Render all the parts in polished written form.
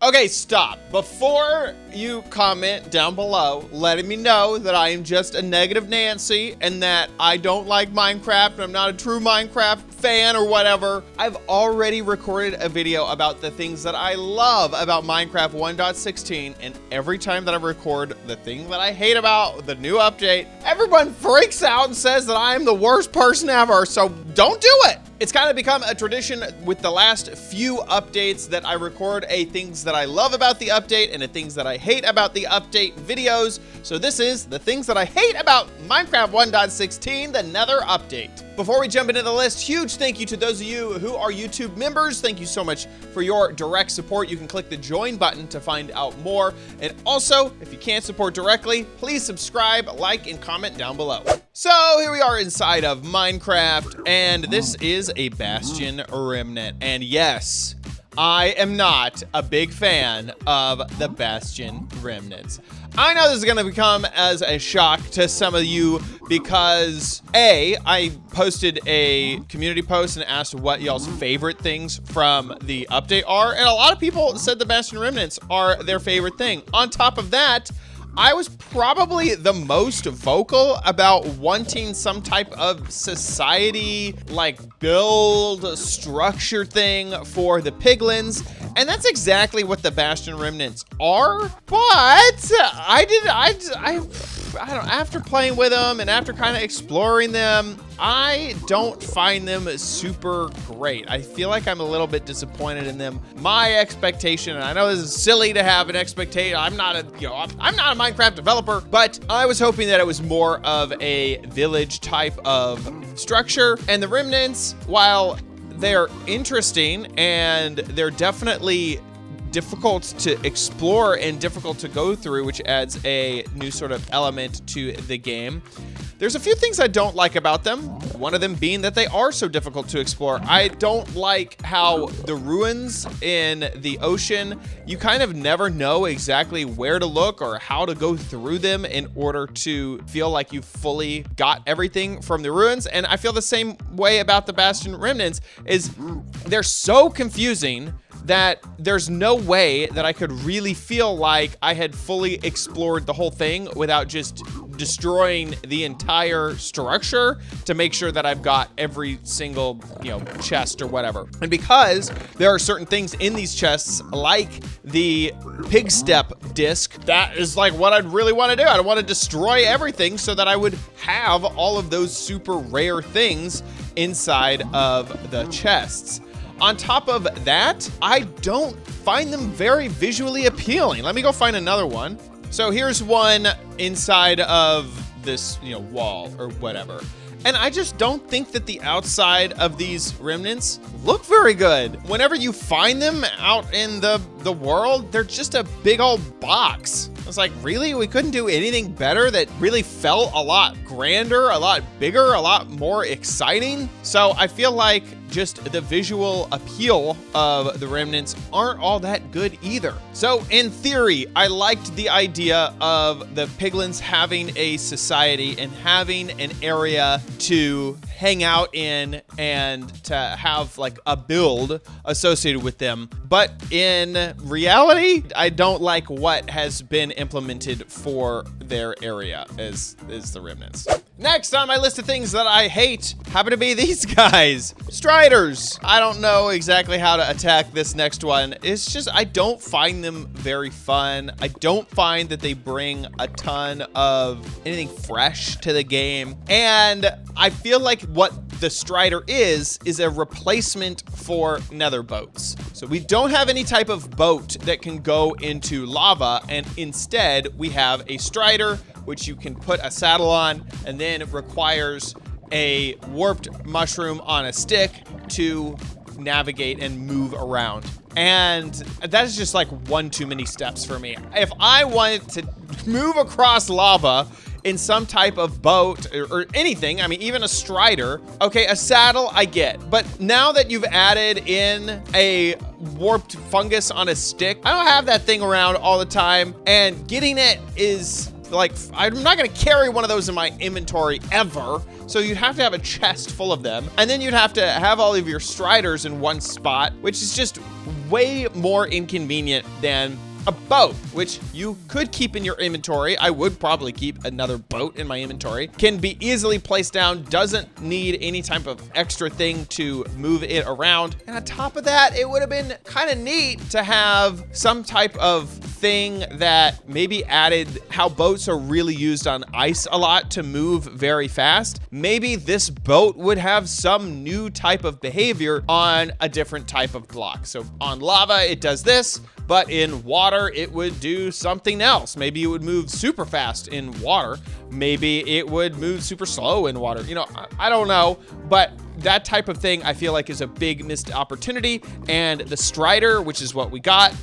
Okay, stop. Before you comment down below, letting me know that I am just a negative Nancy and that I don't like Minecraft and I'm not a true Minecraft fan or whatever, I've already recorded a video about the things that I love about Minecraft 1.16, and every time that I record the thing that I hate about the new update, everyone freaks out and says that I am the worst person ever, so don't do it. It's kind of become a tradition with the last few updates that I record a things that I love about the update and the things that I hate about the update videos. So this is the things that I hate about Minecraft 1.16, the Nether update. Before we jump into the list, huge thank you to those of you who are YouTube members. Thank you so much for your direct support. You can click the join button to find out more. And also, if you can't support directly, please subscribe, like, and comment down below. So here we are inside of Minecraft, and this is a Bastion remnant. And yes, I am not a big fan of the Bastion remnants. I know this is gonna become as a shock to some of you because I posted a community post and asked what y'all's favorite things from the update are, and a lot of people said the Bastion remnants are their favorite thing. On top of that, I was probably the most vocal about wanting some type of society, like build structure thing for the piglins. And that's exactly what the Bastion remnants are. But after playing with them and after kind of exploring them, I don't find them super great. I feel like I'm a little bit disappointed in them. My expectation, and I know this is silly to have an expectation. I'm not a Minecraft developer, but I was hoping that it was more of a village type of structure. And the remnants, while they're interesting and they're definitely difficult to explore and difficult to go through, which adds a new sort of element to the game, there's a few things I don't like about them. One of them being that they are so difficult to explore. I don't like how the ruins in the ocean, you kind of never know exactly where to look or how to go through them in order to feel like you fully got everything from the ruins. And I feel the same way about the Bastion remnants, is they're so confusing that there's no way that I could really feel like I had fully explored the whole thing without just destroying the entire structure to make sure that I've got every single, chest or whatever. And because there are certain things in these chests, like the pig step disc, that is like what I'd really want to do. I'd want to destroy everything so that I would have all of those super rare things inside of the chests. On top of that, I don't find them very visually appealing. Let me go find another one. So here's one inside of this, wall or whatever. And I just don't think that the outside of these remnants look very good. Whenever you find them out in the world, they're just a big old box. It's like, really? We couldn't do anything better that really felt a lot grander, a lot bigger, a lot more exciting? So I feel like just the visual appeal of the remnants aren't all that good either. So in theory, I liked the idea of the piglins having a society and having an area to hang out in and to have like a build associated with them. But in reality, I don't like what has been implemented for their area as the remnants. Next on my list of things that I hate happen to be these guys, Striders. I don't know exactly how to attack this next one. It's just, I don't find them very fun. I don't find that they bring a ton of anything fresh to the game. And I feel like what the Strider is a replacement for Nether boats. So we don't have any type of boat that can go into lava, and instead we have a Strider, which you can put a saddle on, and then it requires a warped mushroom on a stick to navigate and move around. And that is just like one too many steps for me. If I wanted to move across lava in some type of boat or anything, I mean, even a Strider, okay, a saddle I get. But now that you've added in a warped fungus on a stick, I don't have that thing around all the time, and getting it is like, I'm not gonna carry one of those in my inventory ever. So you'd have to have a chest full of them, and then you'd have to have all of your Striders in one spot, which is just way more inconvenient than a boat, which you could keep in your inventory. I would probably keep another boat in my inventory. Can be easily placed down, doesn't need any type of extra thing to move it around. And on top of that, it would have been kind of neat to have some type of thing that maybe added how boats are really used on ice a lot to move very fast. Maybe this boat would have some new type of behavior on a different type of block. So on lava, it does this, but in water, it would do something else. Maybe it would move super fast in water. Maybe it would move super slow in water. You know, I don't know, but that type of thing I feel like is a big missed opportunity. And the Strider, which is what we got,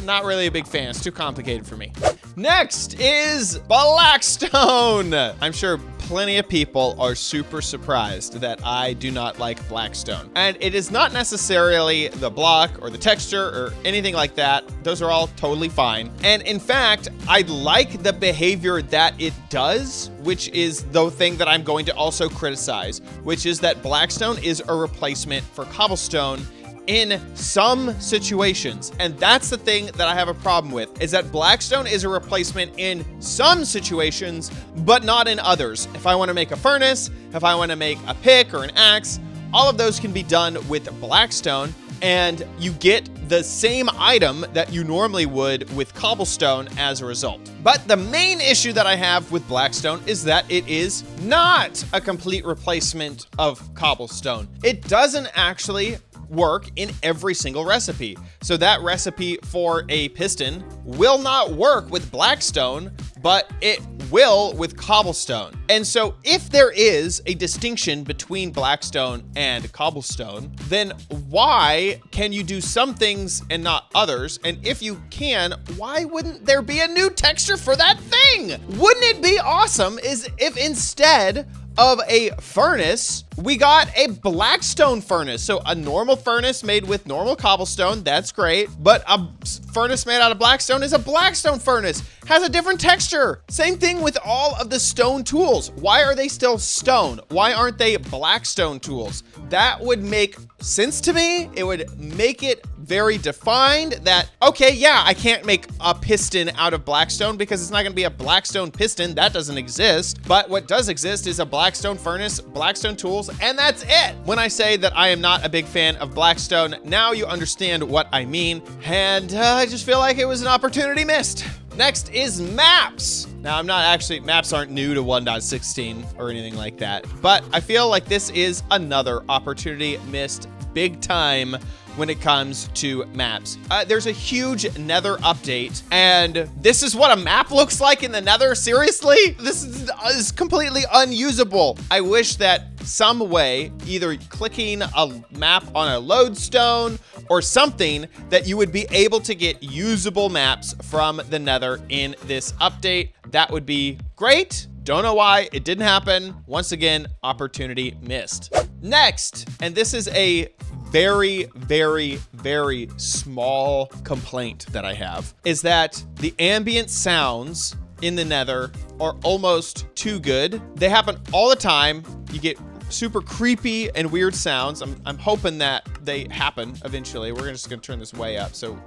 not really a big fan. It's too complicated for me. Next is Blackstone. I'm sure plenty of people are super surprised that I do not like Blackstone. And it is not necessarily the block or the texture or anything like that. Those are all totally fine. And in fact, I like the behavior that it does, which is the thing that I'm going to also criticize, which is that Blackstone is a replacement for cobblestone in some situations. And that's the thing that I have a problem with, is that Blackstone is a replacement in some situations, but not in others. If I want to make a furnace, if I want to make a pick or an axe, all of those can be done with Blackstone, and you get the same item that you normally would with cobblestone as a result. But the main issue that I have with Blackstone is that it is not a complete replacement of cobblestone. It doesn't actually work in every single recipe. So that recipe for a piston will not work with Blackstone, but it will with cobblestone. And so if there is a distinction between Blackstone and cobblestone, then why can you do some things and not others? And if you can, why wouldn't there be a new texture for that thing? Wouldn't it be awesome is if instead of a furnace, we got a Blackstone furnace? So a normal furnace made with normal cobblestone, that's great. But a furnace made out of Blackstone is a Blackstone furnace, has a different texture. Same thing with all of the stone tools. Why are they still stone? Why aren't they Blackstone tools? That would make sense to me. It would make it very defined that, okay, yeah, I can't make a piston out of Blackstone because it's not gonna be a Blackstone piston. That doesn't exist. But what does exist is a Blackstone furnace, Blackstone tools, and that's it. When I say that I am not a big fan of Blackstone, now you understand what I mean. And I just feel like it was an opportunity missed. Next is maps. Now, maps aren't new to 1.16 or anything like that, but I feel like this is another opportunity missed big time when it comes to maps. There's a huge Nether update, and this is what a map looks like in the Nether? Seriously? This is completely unusable. I wish that some way, either clicking a map on a lodestone or something, that you would be able to get usable maps from the Nether in this update. That would be great. Don't know why it didn't happen. Once again, opportunity missed. Next, and this is a very, very, very small complaint that I have, is that the ambient sounds in the Nether are almost too good. They happen all the time. You get super creepy and weird sounds. I'm hoping that they happen eventually. We're just gonna turn this way up so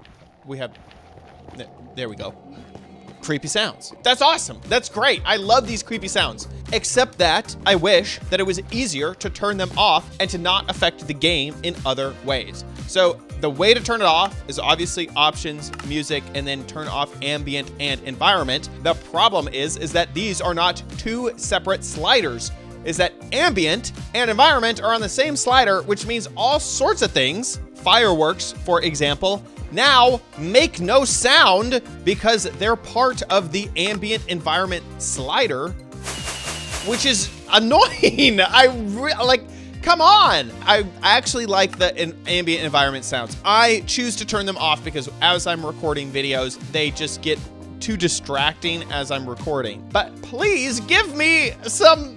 we have, there we go. Creepy sounds. That's awesome. That's great. I love these creepy sounds. Except that I wish that it was easier to turn them off and to not affect the game in other ways. So the way to turn it off is obviously options, music, and then turn off ambient and environment. The problem is that these are not two separate sliders. Is that ambient and environment are on the same slider, which means all sorts of things, fireworks, for example, now make no sound because they're part of the ambient environment slider, which is annoying. Come on. I actually like the ambient environment sounds. I choose to turn them off because as I'm recording videos, they just get too distracting as I'm recording. But please give me some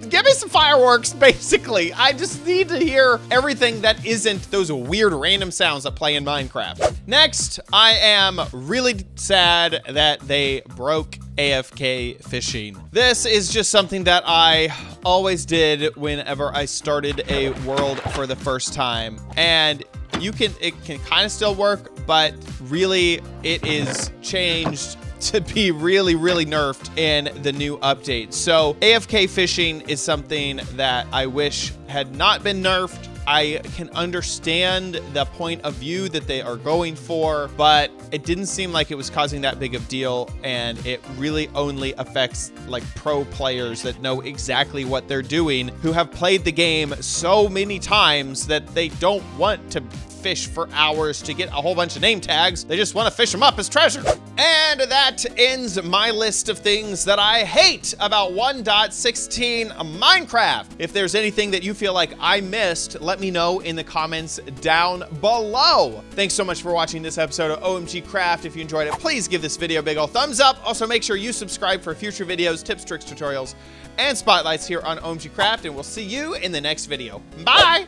fireworks, basically. I just need to hear everything that isn't those weird random sounds that play in Minecraft. Next, I am really sad that they broke Afk Fishing. This is just something that I always did whenever I started a world for the first time. And it can kind of still work, but really it is changed to be really, really nerfed in the new update. So AFK fishing is something that I wish had not been nerfed. I can understand the point of view that they are going for, but it didn't seem like it was causing that big of deal, and it really only affects like pro players that know exactly what they're doing, who have played the game so many times that they don't want to fish for hours to get a whole bunch of name tags. They just want to fish them up as treasure. And that ends my list of things that I hate about 1.16 Minecraft. If there's anything that you feel like I missed, let me know in the comments down below. Thanks so much for watching this episode of OMG Craft. If you enjoyed it, please give this video a big ol' thumbs up. Also, make sure you subscribe for future videos, tips, tricks, tutorials, and spotlights here on OMG Craft, and we'll see you in the next video. Bye!